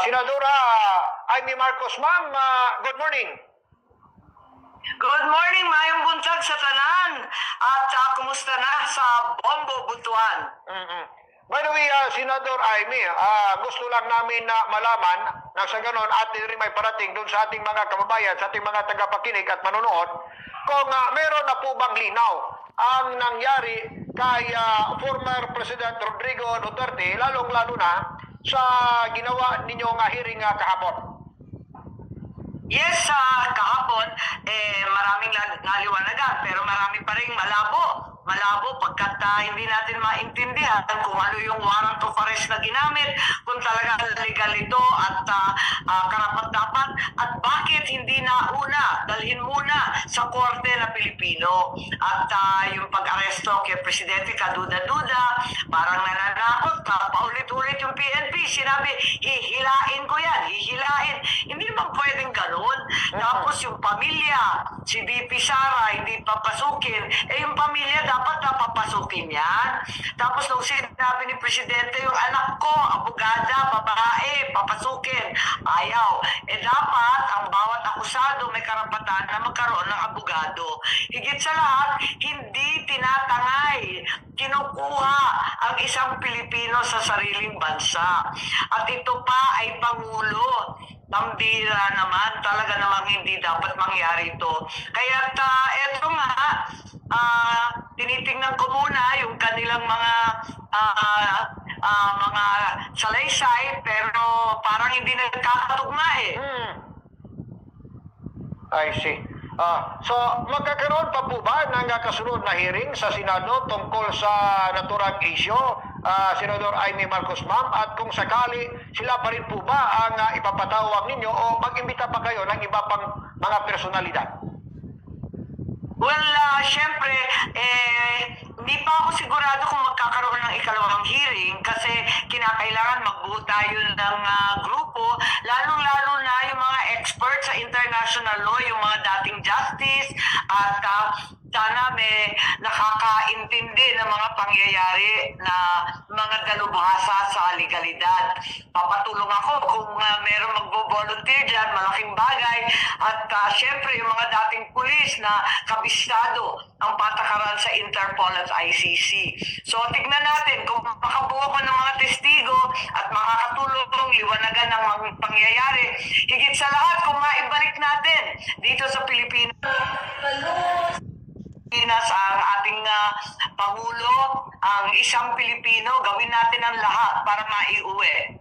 Senadora Amy Marcos, ma'am, good morning. Good morning, mayong buntag sa tanan. At kumusta na sa Bombo, Butuan? By the way, Senador Amy, gusto lang namin na malaman na sa ganon atin rin may parating doon sa ating mga kababayan, sa ating mga tagapakinig at manonood, kung meron na po bang linaw ang nangyari kay former President Rodrigo Duterte, lalong-lalo na sa ginawa ninyong hearing kahapon. Yes, kahapon, maraming naliwanagan, pero marami pa rin malabo. Malabo pagkat hindi natin maintindihan kung ano yung warrant of arrest na ginamit, kung talaga legal ito at karapat-dapat, at bakit hindi nauna, dalhin muna sa korte na Pilipino. At yung pag-aresto kay Presidente kaduda-duda, parang nananakot, paulit-ulit yung PNP, sinabi, hihilain ko yan, hihilain. Hindi naman pwedeng ganun. Tapos yung pamilya, si VP Sara, hindi papasukin, yung pamilya dapat napapasukin yan. Tapos nung sinabi ni Presidente, yung anak ko, abogada, babae, papasukin, ayaw. Dapat ang bawat akusado may karapatan na magkaroon ng abogado. Higit sa lahat, hindi tinatangay, kinukuha ang isang Pilipino sa sariling bansa. At ito pa ay Pangulo. Pambira naman, talaga namang hindi dapat mangyari ito. Kaya eto nga, tinitingnan ko muna yung kanilang mga salaysay, pero parang hindi nagkakatugma eh. I see. So, magkakaroon pa po ba ng kasunod na hearing sa Senado tungkol sa naturang issue, Senador Amy Marcos, ma'am? At kung sakali, sila pa rin po ba ang ipapatawag ninyo o mag-imbita pa kayo ng iba pang mga personalidad? Well, syempre, hindi pa ako sigurado kung magkakaroon ng ikalawang hearing kasi kinakailangan magbuo tayo ng grupo, lalong-lalo na yung mga experts sa international law, yung mga dating justice, at sana may nakakaintindi ng mga pangyayari na mga dalubhasa sa legalidad. Papatulong ako kung meron magbo-volunteer dyan, malaking bagay. At syempre, yung mga dating pulis na kabisado ang patakaran sa Interpol at ICC. So, tignan natin kung makabuo ko ng mga testigo at makakatulong liwanagan ng mga pangyayari. Higit sa lahat, kung maibalik natin dito sa Pilipinas ang ating Pangulo, ang isang Pilipino, gawin natin ang lahat para maiuwi.